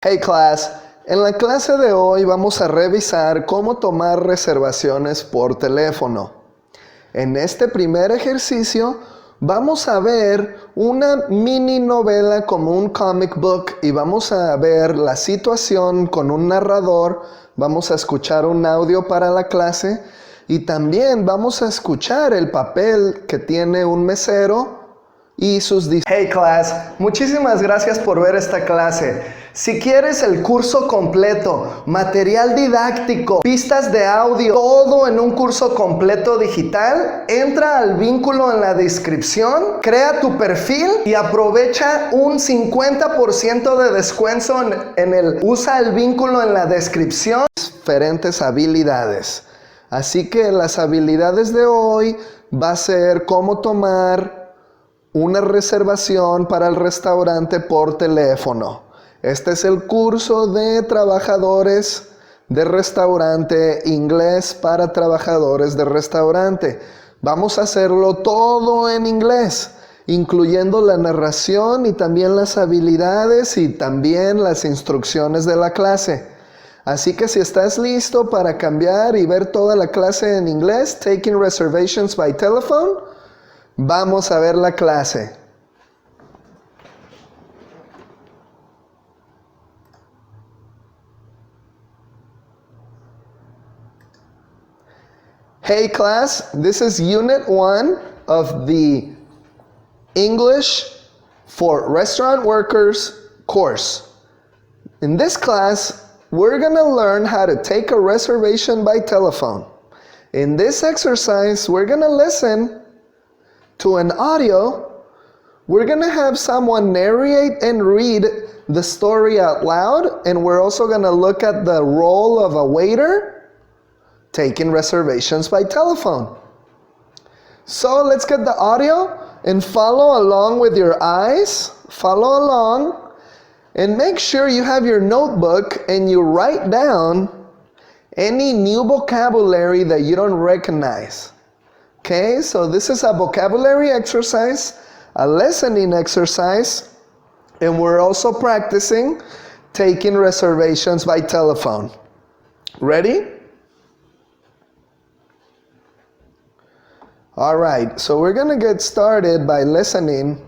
Hey class, en la clase de hoy vamos a revisar cómo tomar reservaciones por teléfono. En este primer ejercicio vamos a ver una mini novela como un comic book y vamos a ver la situación con un narrador, vamos a escuchar un audio para la clase y también vamos a escuchar el papel que tiene un mesero y sus Hey class, muchísimas gracias por ver esta clase. Si quieres el curso completo, material didáctico, pistas de audio, todo en un curso completo digital, entra al vínculo en la descripción, crea tu perfil y aprovecha un 50% de descuento en el usa el vínculo en la descripción. Diferentes habilidades. Así que las habilidades de hoy va a ser cómo tomar una reservación para el restaurante por teléfono. Este es el curso de trabajadores de restaurante, inglés para trabajadores de restaurante. Vamos a hacerlo todo en inglés, incluyendo la narración y también las habilidades y también las instrucciones de la clase. Así que si estás listo para cambiar y ver toda la clase en inglés, Taking Reservations by Telephone, vamos a ver la clase. Hey class, this is Unit 1 of the English for Restaurant Workers course. In this class, we're going to learn how to take a reservation by telephone. In this exercise, we're going to listen to an audio. We're going to have someone narrate and read the story out loud, and we're also going to look at the role of a waiter taking reservations by telephone. So let's get the audio and follow along with your eyes. Follow along and make sure you have your notebook and you write down any new vocabulary that you don't recognize. Okay, so this is a vocabulary exercise, a listening exercise, and we're also practicing taking reservations by telephone. Ready? All right, so we're going to get started by listening.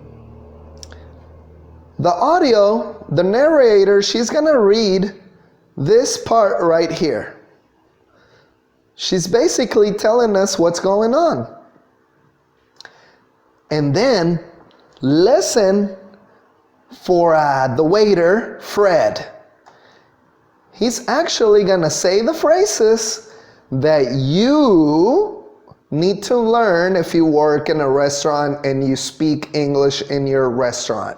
The audio, the narrator, she's going to read this part right here. She's basically telling us what's going on. And then listen for the waiter, Fred. He's actually going to say the phrases that you need to learn if you work in a restaurant and you speak English in your restaurant.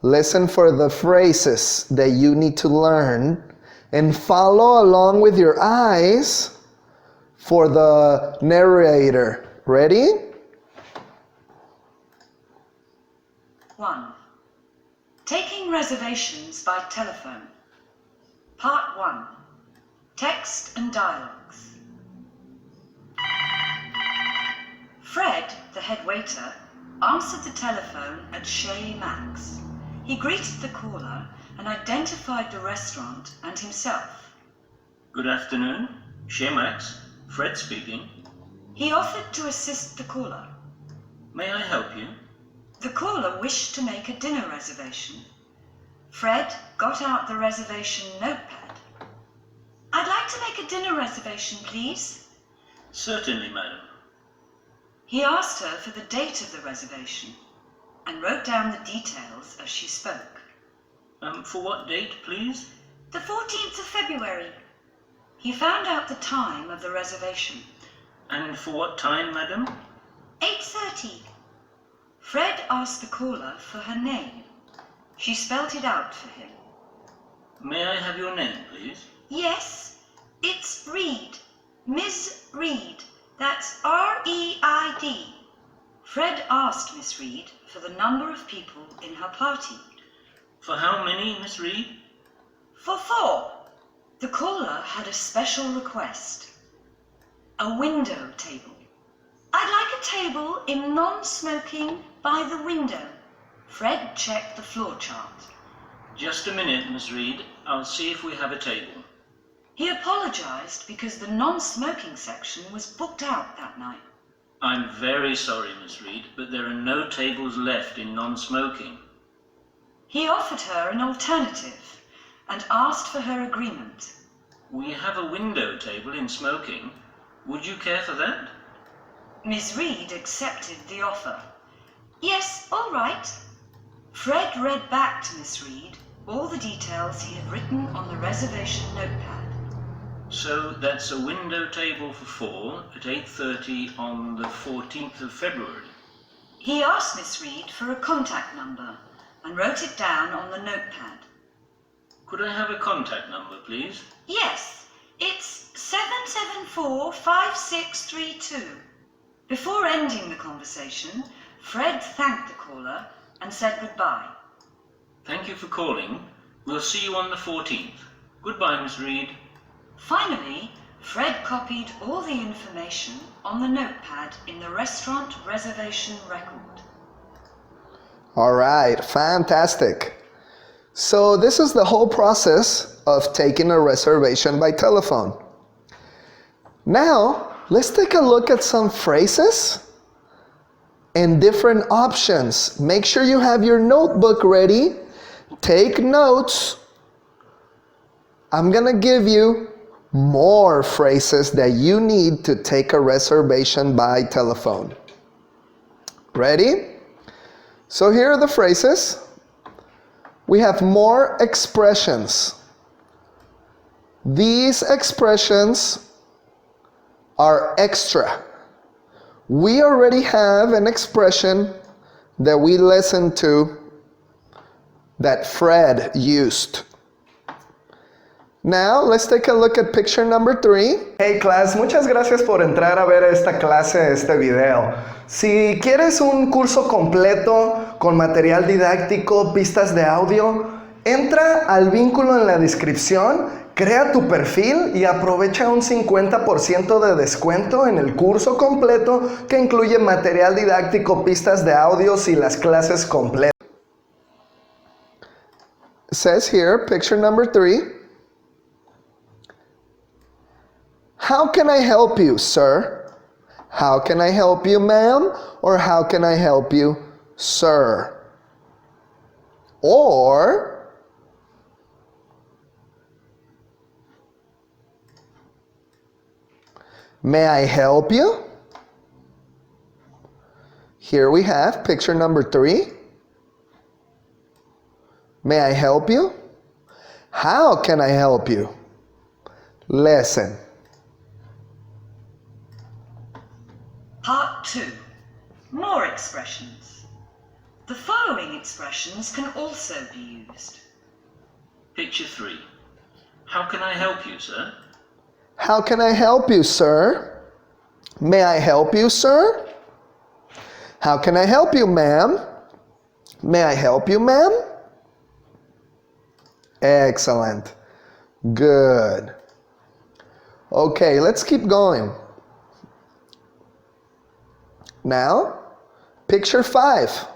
Listen for the phrases that you need to learn and follow along with your eyes for the narrator. Ready? 1. Taking reservations by telephone. Part 1. Text and dialogues. Fred, the head waiter, answered the telephone at Chez Max. He greeted the caller and identified the restaurant and himself. Good afternoon, Chez Max, Fred speaking. He offered to assist the caller. May I help you? The caller wished to make a dinner reservation. Fred got out the reservation notepad. I'd like to make a dinner reservation, please. Certainly, madam. He asked her for the date of the reservation and wrote down the details as she spoke. For what date, please? The 14th of February. He found out the time of the reservation. And for what time, madam? 8:30. Fred asked the caller for her name. She spelt it out for him. May I have your name, please? Yes, it's Reed. Ms. Reed. That's R-E-I-D. Fred asked Miss Reed for the number of people in her party. For how many, Miss Reed? For 4. The caller had a special request. A window table. I'd like a table in non-smoking by the window. Fred checked the floor chart. Just a minute, Miss Reed. I'll see if we have a table. He apologized because the non-smoking section was booked out that night. I'm very sorry, Miss Reed, but there are no tables left in non-smoking. He offered her an alternative and asked for her agreement. We have a window table in smoking. Would you care for that? Miss Reed accepted the offer. Yes, all right. Fred read back to Miss Reed all the details he had written on the reservation notepad. So that's a window table for 4 at 8:30 on the 14th of February. He asked Miss Reed for a contact number and wrote it down on the notepad. Could I have a contact number, please? Yes, it's 774-5632. Before ending the conversation, Fred thanked the caller and said goodbye. Thank you for calling. We'll see you on the 14th. Goodbye, Miss Reed. Finally, Fred copied all the information on the notepad in the restaurant reservation record. All right, fantastic. So this is the whole process of taking a reservation by telephone. Now, let's take a look at some phrases and different options. Make sure you have your notebook ready. Take notes. I'm gonna give you more phrases that you need to take a reservation by telephone. Ready? So here are the phrases. We have more expressions. These expressions are extra. We already have an expression that we listened to that Fred used. Now, let's take a look at picture number 3. Hey class, muchas gracias por entrar a ver esta clase, este video. Si quieres un curso completo con material didáctico, pistas de audio, entra al vínculo en la descripción, crea tu perfil y aprovecha un 50% de descuento en el curso completo que incluye material didáctico, pistas de audios y las clases completas. It says here, picture number 3. How can I help you, sir? How can I help you, ma'am? Or how can I help you, sir? Or, may I help you? Here we have picture number 3. May I help you? How can I help you? Listen. Part 2. More expressions. The following expressions can also be used. Picture 3. How can I help you, sir? How can I help you, sir? May I help you, sir? How can I help you, ma'am? May I help you, ma'am? Excellent. Good. Okay, let's keep going. Now, picture 5.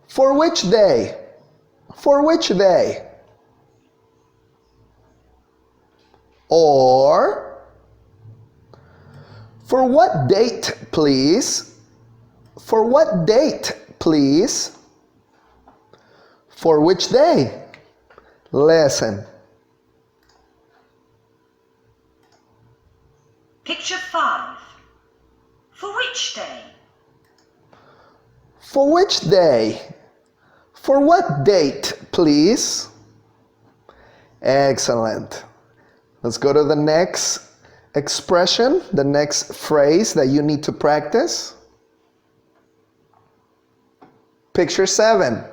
For which day? For which day? Or, for what date, please? For what date, please? For which day? Listen. Picture 5. For which day? For which day? For what date, please? Excellent. Let's go to the next expression, the next phrase that you need to practice. Picture 7.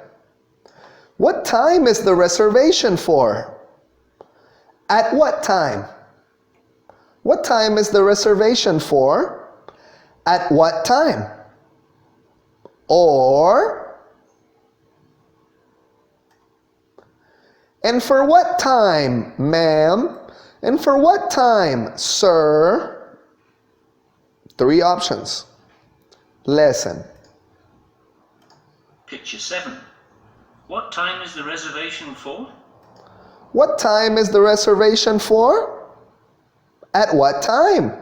What time is the reservation for? At what time? What time is the reservation for? At what time? Or, and for what time, ma'am? And for what time, sir? 3 options. Listen. Picture 7. What time is the reservation for? What time is the reservation for? At what time?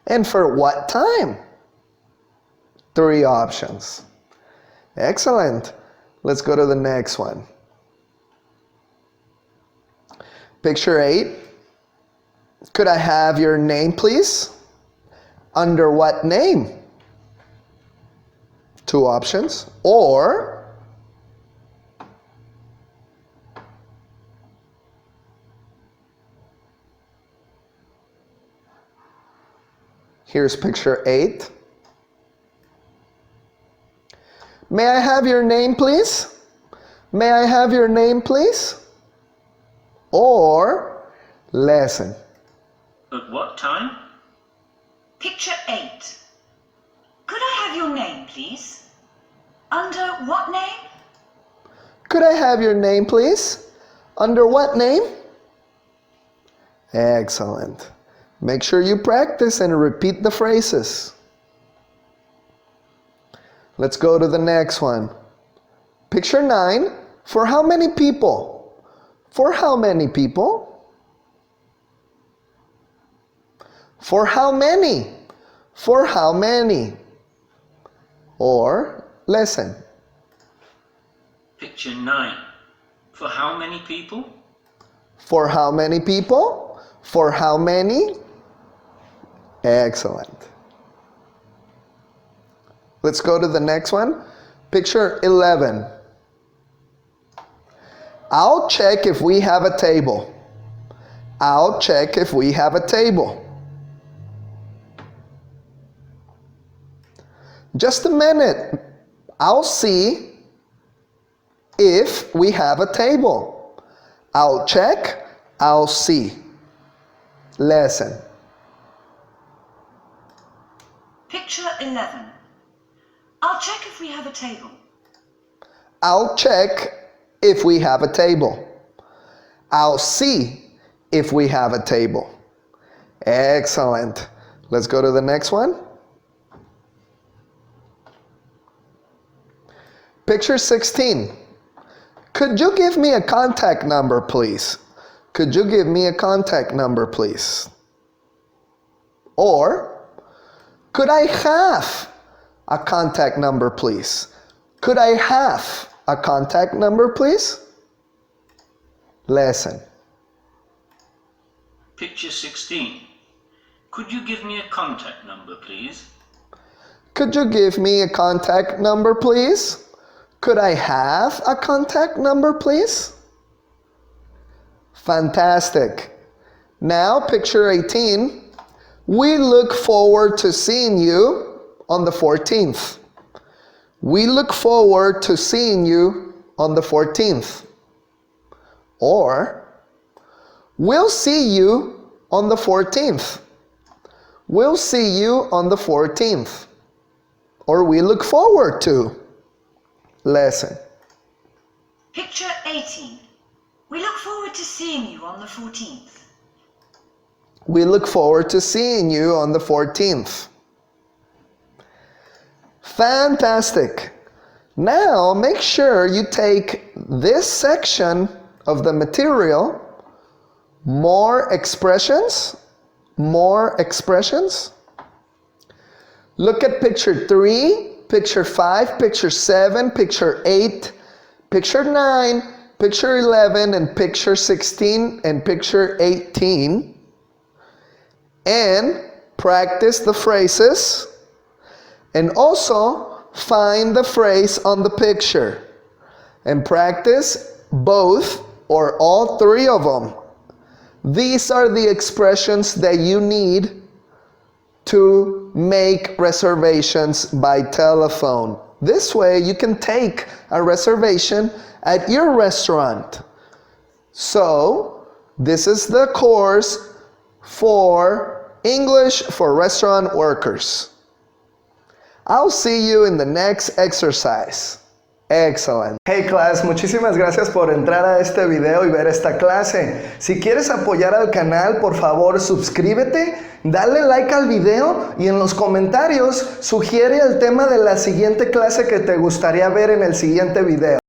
And for what time? 3 options. Excellent. Let's go to the next one. Picture 8. Could I have your name, please? Under what name? 2 options. Or here's picture 8. May I have your name, please? May I have your name, please? Or lesson. At what time? Picture 8. Could I have your name, please? Under what name? Could I have your name, please? Under what name? Excellent. Make sure you practice and repeat the phrases. Let's go to the next one. Picture 9. For how many people? For how many people? For how many? For how many? Or lesson. Picture 9. For how many people? For how many people? For how many? Excellent. Let's go to the next one. Picture 11. I'll check if we have a table. I'll check if we have a table. Just a minute. I'll see if we have a table. I'll check. I'll see. Lesson. Picture 11. I'll check if we have a table. I'll check if we have a table. I'll see if we have a table. Excellent. Let's go to the next one. Picture 16. Could you give me a contact number, please? Could you give me a contact number, please? Or, could I have a contact number, please? Could I have a contact number, please? Lesson. Picture 16. Could you give me a contact number, please? Could you give me a contact number, please? Could I have a contact number, please? Fantastic. Now, picture 18. We look forward to seeing you on the 14th. We look forward to seeing you on the 14th. Or, we'll see you on the 14th. We'll see you on the 14th. Or we look forward to. Lesson. Picture 18. We look forward to seeing you on the 14th. We look forward to seeing you on the 14th. Fantastic. Now make sure you take this section of the material, more expressions. Look at picture 3, picture 5, picture 7, picture 8, picture 9, picture 11, and picture 16, and picture 18. And practice the phrases. And also find the phrase on the picture. And practice both or all 3 of them. These are the expressions that you need to make reservations by telephone. This way you can take a reservation at your restaurant. So, this is the course for English for restaurant workers. I'll see you in the next exercise. Excellent. Hey class, muchísimas gracias por entrar a este video y ver esta clase. Si quieres apoyar al canal, por favor suscríbete, dale like al video y en los comentarios sugiere el tema de la siguiente clase que te gustaría ver en el siguiente video.